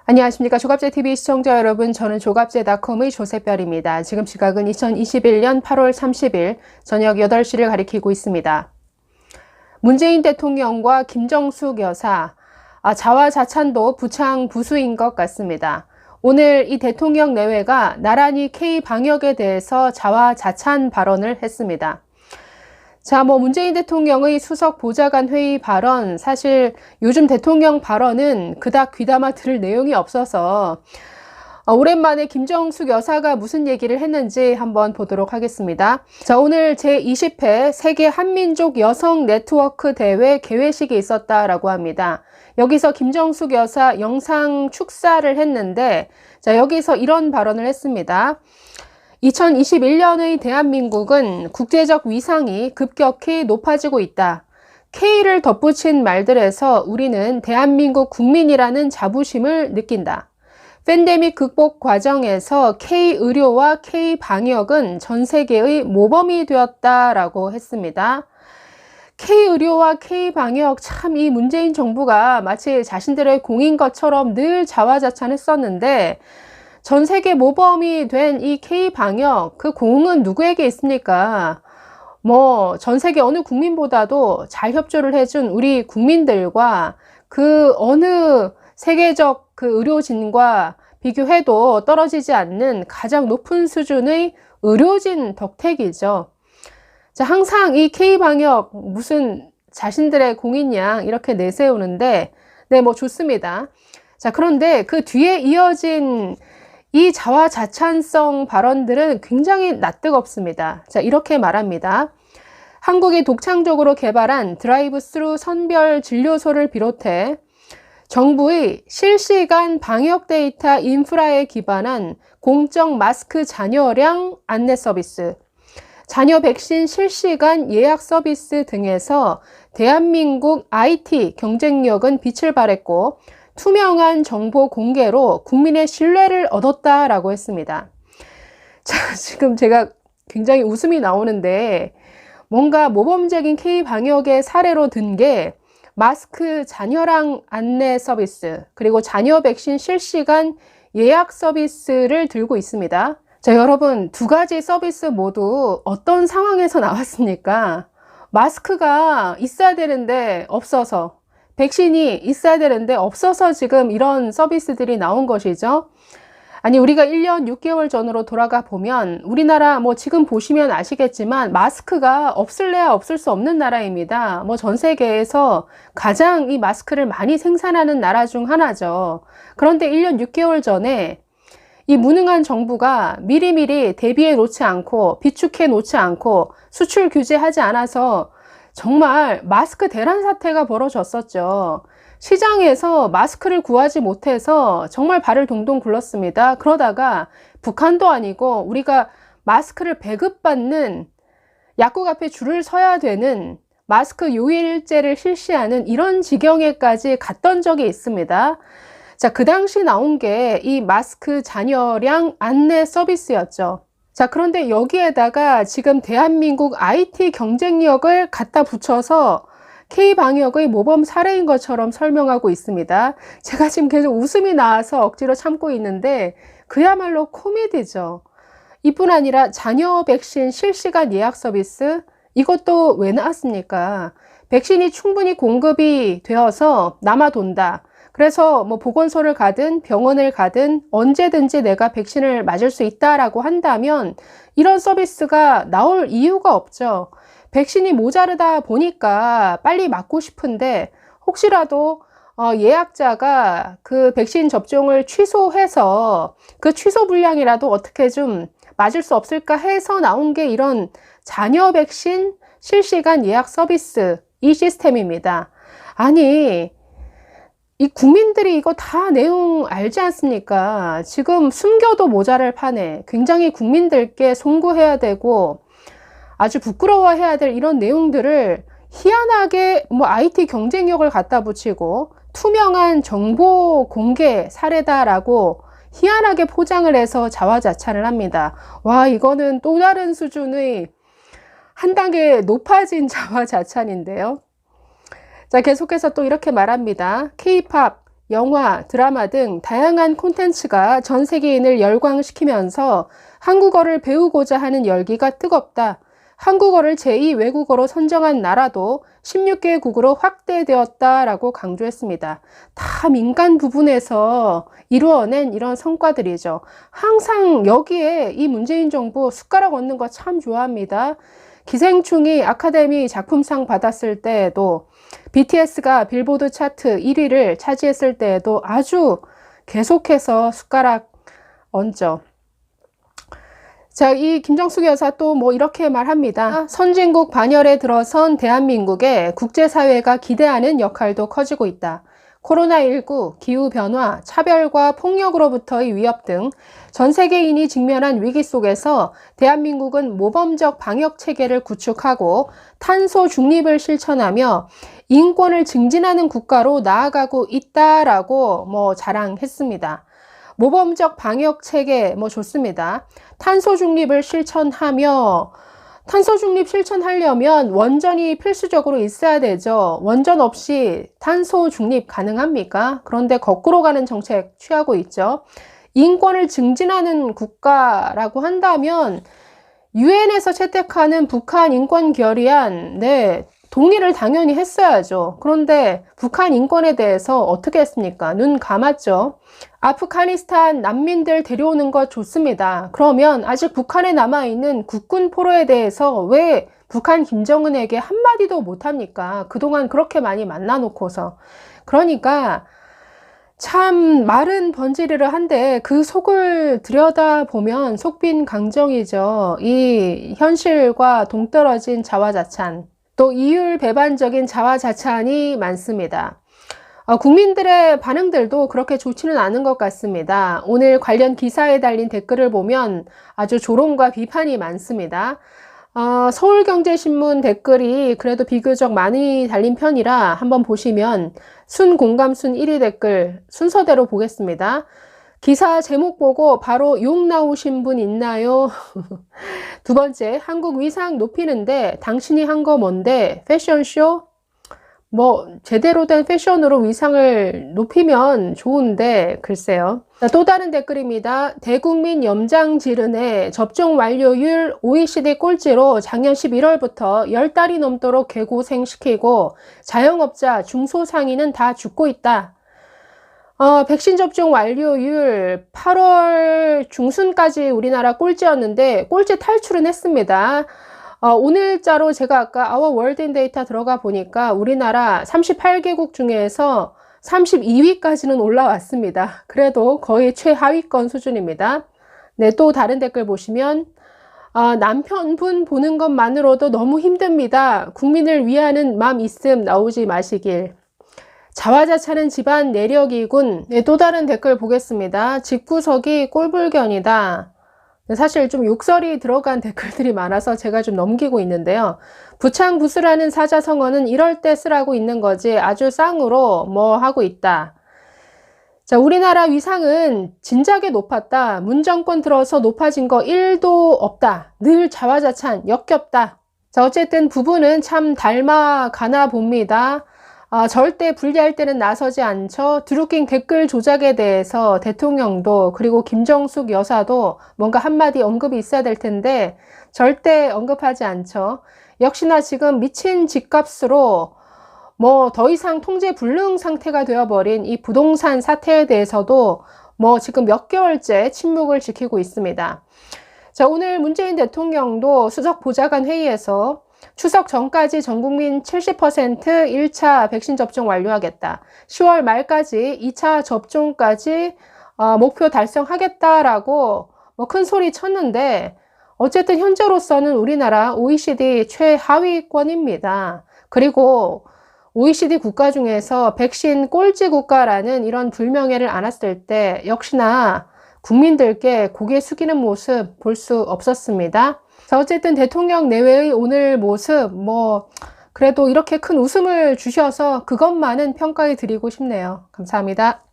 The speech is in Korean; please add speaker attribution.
Speaker 1: 안녕하십니까. 조갑제TV 시청자 여러분, 저는 조갑제닷컴의 조세별입니다. 지금 시각은 2021년 8월 30일 저녁 8시를 가리키고 있습니다. 문재인 대통령과 김정숙 여사, 자화자찬도 부창부수인 것 같습니다. 오늘 이 대통령 내외가 나란히 K방역에 대해서 자화자찬 발언을 했습니다. 문재인 대통령의 수석 보좌관 회의 발언, 사실 요즘 대통령 발언은 그닥 귀담아 들을 내용이 없어서 오랜만에 김정숙 여사가 무슨 얘기를 했는지 한번 보도록 하겠습니다. 오늘 제20회 세계 한민족 여성 네트워크 대회 개회식이 있었다라고 합니다. 여기서 김정숙 여사 영상 축사를 했는데, 여기서 이런 발언을 했습니다. 2021년의 대한민국은 국제적 위상이 급격히 높아지고 있다. K를 덧붙인 말들에서 우리는 대한민국 국민이라는 자부심을 느낀다. 팬데믹 극복 과정에서 K의료와 K방역은 전 세계의 모범이 되었다라고 했습니다. K의료와 K방역, 참 이 문재인 정부가 마치 자신들의 공인 것처럼 늘 자화자찬했었는데, 전 세계 모범이 된 이 K방역, 그 공은 누구에게 있습니까? 전 세계 어느 국민보다도 잘 협조를 해준 우리 국민들과 그 어느 세계적 그 의료진과 비교해도 떨어지지 않는 가장 높은 수준의 의료진 덕택이죠. 항상 이 K방역 무슨 자신들의 공인양 이렇게 내세우는데, 좋습니다. 그런데 그 뒤에 이어진 이 자화자찬성 발언들은 굉장히 낯뜨겁습니다. 이렇게 말합니다. 한국이 독창적으로 개발한 드라이브 스루 선별 진료소를 비롯해 정부의 실시간 방역 데이터 인프라에 기반한 공적 마스크 잔여량 안내 서비스, 잔여 백신 실시간 예약 서비스 등에서 대한민국 IT 경쟁력은 빛을 발했고, 투명한 정보 공개로 국민의 신뢰를 얻었다라고 했습니다. 지금 제가 굉장히 웃음이 나오는데, 뭔가 모범적인 K방역의 사례로 든 게 마스크 잔여량 안내 서비스, 그리고 잔여 백신 실시간 예약 서비스를 들고 있습니다. 여러분, 두 가지 서비스 모두 어떤 상황에서 나왔습니까? 마스크가 있어야 되는데 없어서, 백신이 있어야 되는데 없어서 지금 이런 서비스들이 나온 것이죠. 우리가 1년 6개월 전으로 돌아가 보면 우리나라 지금 보시면 아시겠지만 마스크가 없을래야 없을 수 없는 나라입니다. 전 세계에서 가장 이 마스크를 많이 생산하는 나라 중 하나죠. 그런데 1년 6개월 전에 이 무능한 정부가 미리미리 대비해 놓지 않고 비축해 놓지 않고 수출 규제하지 않아서 정말 마스크 대란 사태가 벌어졌었죠. 시장에서 마스크를 구하지 못해서 정말 발을 동동 굴렀습니다. 그러다가 북한도 아니고 우리가 마스크를 배급받는 약국 앞에 줄을 서야 되는 마스크 요일제를 실시하는 이런 지경에까지 갔던 적이 있습니다. 그 당시 나온 게 이 마스크 잔여량 안내 서비스였죠. 그런데 여기에다가 지금 대한민국 IT 경쟁력을 갖다 붙여서 K방역의 모범 사례인 것처럼 설명하고 있습니다. 제가 지금 계속 웃음이 나와서 억지로 참고 있는데 그야말로 코미디죠. 이뿐 아니라 잔여 백신 실시간 예약 서비스, 이것도 왜 나왔습니까? 백신이 충분히 공급이 되어서 남아돈다. 그래서 보건소를 가든 병원을 가든 언제든지 내가 백신을 맞을 수 있다라고 한다면 이런 서비스가 나올 이유가 없죠. 백신이 모자르다 보니까 빨리 맞고 싶은데 혹시라도 예약자가 그 백신 접종을 취소해서 그 취소 분량이라도 어떻게 좀 맞을 수 없을까 해서 나온 게 이런 잔여 백신 실시간 예약 서비스, 이 시스템입니다. 이 국민들이 이거 다 내용 알지 않습니까? 지금 숨겨도 모자랄 판에 굉장히 국민들께 송구해야 되고 아주 부끄러워해야 될 이런 내용들을 희한하게 IT 경쟁력을 갖다 붙이고 투명한 정보 공개 사례다라고 희한하게 포장을 해서 자화자찬을 합니다. 와, 이거는 또 다른 수준의 한 단계 높아진 자화자찬인데요. 계속해서 또 이렇게 말합니다. K-팝 영화, 드라마 등 다양한 콘텐츠가 전 세계인을 열광시키면서 한국어를 배우고자 하는 열기가 뜨겁다. 한국어를 제2 외국어로 선정한 나라도 16개국으로 확대되었다라고 강조했습니다. 다 민간 부분에서 이루어낸 이런 성과들이죠. 항상 여기에 이 문재인 정부 숟가락 얹는 거 참 좋아합니다. 기생충이 아카데미 작품상 받았을 때에도 BTS가 빌보드 차트 1위를 차지했을 때에도 아주 계속해서 숟가락 얹죠. 자, 이 김정숙 여사 또 뭐 이렇게 말합니다. 선진국 반열에 들어선 대한민국에 국제사회가 기대하는 역할도 커지고 있다. 코로나19, 기후변화, 차별과 폭력으로부터의 위협 등 전 세계인이 직면한 위기 속에서 대한민국은 모범적 방역체계를 구축하고 탄소 중립을 실천하며 인권을 증진하는 국가로 나아가고 있다라고 자랑했습니다. 모범적 방역체계 좋습니다. 탄소 중립을 실천하며 탄소 중립 실천하려면 원전이 필수적으로 있어야 되죠. 원전 없이 탄소 중립 가능합니까? 그런데 거꾸로 가는 정책 취하고 있죠. 인권을 증진하는 국가라고 한다면 유엔에서 채택하는 북한 인권 결의안, 동의를 당연히 했어야죠. 그런데 북한 인권에 대해서 어떻게 했습니까? 눈 감았죠. 아프가니스탄 난민들 데려오는 거 좋습니다. 그러면 아직 북한에 남아있는 국군 포로에 대해서 왜 북한 김정은에게 한마디도 못합니까? 그동안 그렇게 많이 만나놓고서. 그러니까 참 말은 번지르르한데 그 속을 들여다보면 속빈 강정이죠. 이 현실과 동떨어진 자화자찬, 또 이율배반적인 자화자찬이 많습니다. 국민들의 반응들도 그렇게 좋지는 않은 것 같습니다. 오늘 관련 기사에 달린 댓글을 보면 아주 조롱과 비판이 많습니다. 서울경제신문 댓글이 그래도 비교적 많이 달린 편이라 한번 보시면 순공감 순 1위 댓글 순서대로 보겠습니다. 기사 제목 보고 바로 욕 나오신 분 있나요? 두 번째, 한국 위상 높이는데 당신이 한 거 뭔데? 패션쇼? 제대로 된 패션으로 위상을 높이면 좋은데 글쎄요. 또 다른 댓글입니다. 대국민 염장지르네 접종 완료율 OECD 꼴찌로 작년 11월부터 10달이 넘도록 개고생시키고 자영업자, 중소상인은 다 죽고 있다. 백신 접종 완료율 8월 중순까지 우리나라 꼴찌였는데 꼴찌 탈출은 했습니다. 오늘자로 제가 아까 Our World in Data 들어가 보니까 우리나라 38개국 중에서 32위까지는 올라왔습니다. 그래도 거의 최하위권 수준입니다. 또 다른 댓글 보시면 남편분 보는 것만으로도 너무 힘듭니다. 국민을 위하는 마음 있음 나오지 마시길. 자화자찬은 집안 내력이군. 또 다른 댓글 보겠습니다. 집구석이 꼴불견이다. 사실 좀 욕설이 들어간 댓글들이 많아서 제가 좀 넘기고 있는데요. 부창부수라는 사자성어는 이럴 때 쓰라고 있는 거지 아주 쌍으로 하고 있다. 자, 우리나라 위상은 진작에 높았다. 문정권 들어서 높아진 거 1도 없다. 늘 자화자찬, 역겹다. 자, 어쨌든 부부는 참 닮아가나 봅니다. 절대 분리할 때는 나서지 않죠. 드루킹 댓글 조작에 대해서 대통령도 그리고 김정숙 여사도 뭔가 한마디 언급이 있어야 될 텐데 절대 언급하지 않죠. 역시나 지금 미친 집값으로 더 이상 통제 불능 상태가 되어버린 이 부동산 사태에 대해서도 지금 몇 개월째 침묵을 지키고 있습니다. 자, 오늘 문재인 대통령도 수석 보좌관 회의에서 추석 전까지 전국민 70% 1차 백신 접종 완료하겠다. 10월 말까지 2차 접종까지 목표 달성하겠다라고 큰 소리 쳤는데 어쨌든 현재로서는 우리나라 OECD 최하위권입니다. 그리고 OECD 국가 중에서 백신 꼴찌 국가라는 이런 불명예를 안았을 때 역시나 국민들께 고개 숙이는 모습 볼 수 없었습니다. 자, 어쨌든 대통령 내외의 오늘 모습 그래도 이렇게 큰 웃음을 주셔서 그것만은 평가해 드리고 싶네요. 감사합니다.